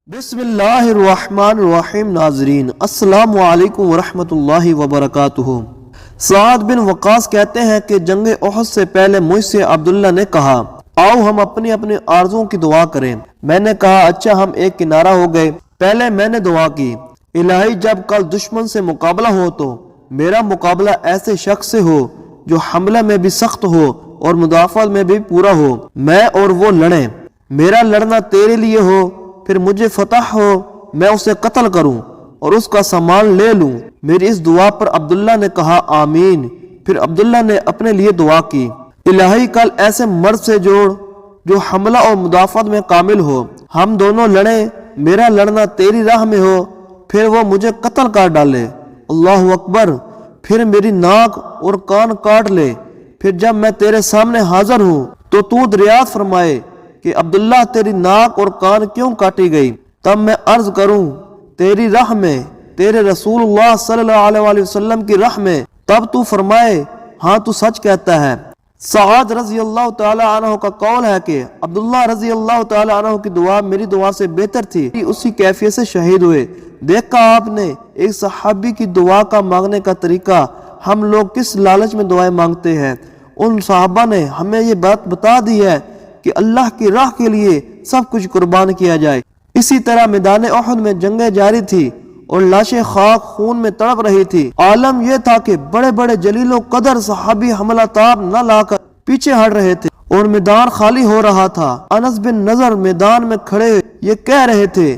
بسم اللہ الرحمن الرحیم۔ ناظرین السلام علیکم ورحمۃ اللہ وبرکاتہ۔ سعد بن وقاص کہتے ہیں کہ جنگ احد سے پہلے مجھ سے عبداللہ نے کہا آؤ ہم اپنی اپنی آرزوں کی دعا کریں۔ میں نے کہا اچھا، ہم ایک کنارہ ہو گئے۔ پہلے میں نے دعا کی الہی جب کل دشمن سے مقابلہ ہو تو میرا مقابلہ ایسے شخص سے ہو جو حملہ میں بھی سخت ہو اور مدافعت میں بھی پورا ہو، میں اور وہ لڑیں، میرا لڑنا تیرے لیے ہو، پھر مجھے فتح ہو، میں اسے قتل کروں اور اس کا سامان لے لوں۔ میری اس دعا پر عبداللہ نے کہا آمین۔ پھر عبداللہ نے اپنے لیے دعا کی الہی کل ایسے مرد سے جوڑ جو حملہ اور مدافعت میں کامل ہو، ہم دونوں لڑیں، میرا لڑنا تیری راہ میں ہو، پھر وہ مجھے قتل کر ڈالے۔ اللہ اکبر۔ پھر میری ناک اور کان کاٹ لے، پھر جب میں تیرے سامنے حاضر ہوں تو دریافت فرمائے کہ عبداللہ تیری ناک اور کان کیوں کاٹی گئی؟ تب میں عرض کروں تیری راہ میں، تیرے رسول اللہ صلی اللہ علیہ وسلم کی راہ میں، تب تو فرمائے ہاں تو سچ کہتا ہے۔ سعد رضی اللہ تعالی عنہ کا قول ہے کہ عبداللہ رضی اللہ تعالی عنہ کی دعا میری دعا سے بہتر تھی، اسی کیفیت سے شہید ہوئے۔ دیکھا آپ نے ایک صحابی کی دعا کا مانگنے کا طریقہ، ہم لوگ کس لالچ میں دعائیں مانگتے ہیں۔ ان صحابہ نے ہمیں یہ بات بتا دی ہے کہ اللہ کی راہ کے لیے سب کچھ قربان کیا جائے۔ اسی طرح میدان احد میں جنگیں جاری تھی اور لاشیں خاک خون میں تڑپ رہی تھی۔ عالم یہ تھا کہ بڑے بڑے جلیل و قدر صحابی حملہ تاب نہ لا کر پیچھے ہٹ رہے تھے اور میدان خالی ہو رہا تھا۔ انس بن نضر میدان میں کھڑے یہ کہہ رہے تھے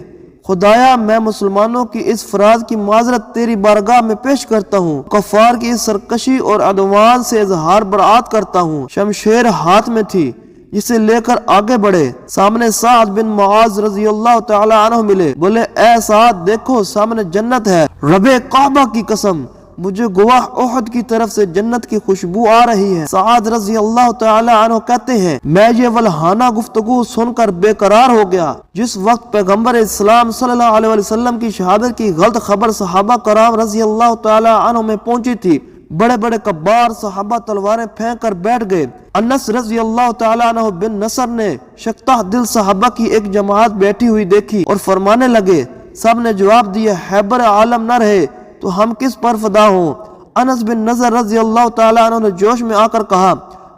خدایا میں مسلمانوں کی اس فراز کی معذرت تیری بارگاہ میں پیش کرتا ہوں، کفار کی اس سرکشی اور عدوان سے اظہار برات کرتا ہوں۔ شمشیر ہاتھ میں تھی جسے لے کر آگے بڑھے۔ سامنے سعد بن معاذ رضی اللہ تعالی عنہ ملے، بولے اے سعد دیکھو سامنے جنت ہے، رب کعبہ کی قسم مجھے گواہ احد کی طرف سے جنت کی خوشبو آ رہی ہے۔ سعد رضی اللہ تعالی عنہ کہتے ہیں میں یہ ولہانہ گفتگو سن کر بے قرار ہو گیا۔ جس وقت پیغمبر اسلام صلی اللہ علیہ وسلم کی شہادت کی غلط خبر صحابہ کرام رضی اللہ تعالی عنہ میں پہنچی تھی، بڑے بڑے کبار صحابہ تلواریں پھینک کر بیٹھ گئے۔ انس رضی اللہ تعالی عنہ بن نصر نے شکتہ دل صحابہ کی ایک جماعت بیٹھی ہوئی دیکھی اور فرمانے لگے، سب نے جواب دیا حیبر عالم نہ رہے تو ہم کس پر فدا ہوں؟ انس بن نضر رضی اللہ تعالی عنہ نے جوش میں آ کر کہا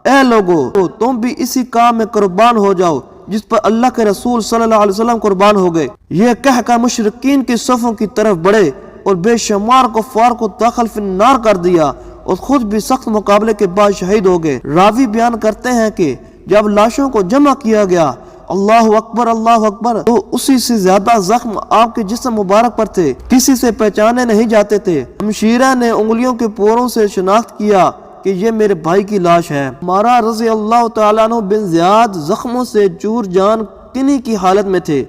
اے لوگو تم بھی اسی کام میں قربان ہو جاؤ جس پر اللہ کے رسول صلی اللہ علیہ وسلم قربان ہو گئے۔ یہ کہہ کر مشرکین کی صفوں کی طرف بڑھے اور بے شمار کفار کو داخل فی النار کر دیا اور خود بھی سخت مقابلے کے بعد شہید ہو گئے۔ راوی بیان کرتے ہیں کہ جب لاشوں کو جمع کیا گیا اللہ اکبر تو اسی سے زیادہ زخم آپ کے جسم مبارک پر تھے، کسی سے پہچانے نہیں جاتے تھے۔ ہمشیرہ نے انگلیوں کے پوروں سے شناخت کیا کہ یہ میرے بھائی کی لاش ہے۔ مارا رضی اللہ تعالیٰ عنہ بن زیاد زخموں سے چور جان کنی کی حالت میں تھے۔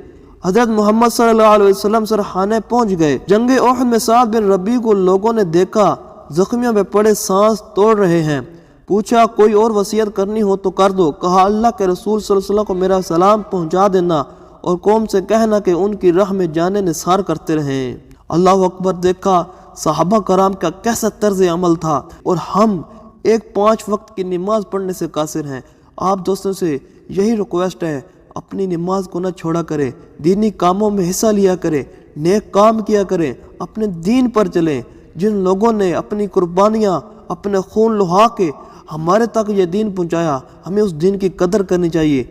حضرت محمد صلی اللہ علیہ وسلم سرخانے پہنچ گئے۔ جنگ احد میں سعد بن ربیع کو لوگوں نے دیکھا زخمیوں میں پڑے سانس توڑ رہے ہیں، پوچھا کوئی اور وصیت کرنی ہو تو کر دو۔ کہا اللہ کے رسول صلی اللہ علیہ وسلم کو میرا سلام پہنچا دینا اور قوم سے کہنا کہ ان کی راہ میں جانے نثار کرتے رہیں۔ اللہ اکبر۔ دیکھا صحابہ کرام کا کیسا طرز عمل تھا، اور ہم ایک 5 وقت کی نماز پڑھنے سے قاصر ہیں۔ آپ دوستوں سے یہی ریکویسٹ ہے اپنی نماز کو نہ چھوڑا کرے، دینی کاموں میں حصہ لیا کرے، نیک کام کیا کرے، اپنے دین پر چلیں۔ جن لوگوں نے اپنی قربانیاں اپنے خون لہا کے ہمارے تک یہ دین پہنچایا، ہمیں اس دین کی قدر کرنی چاہیے۔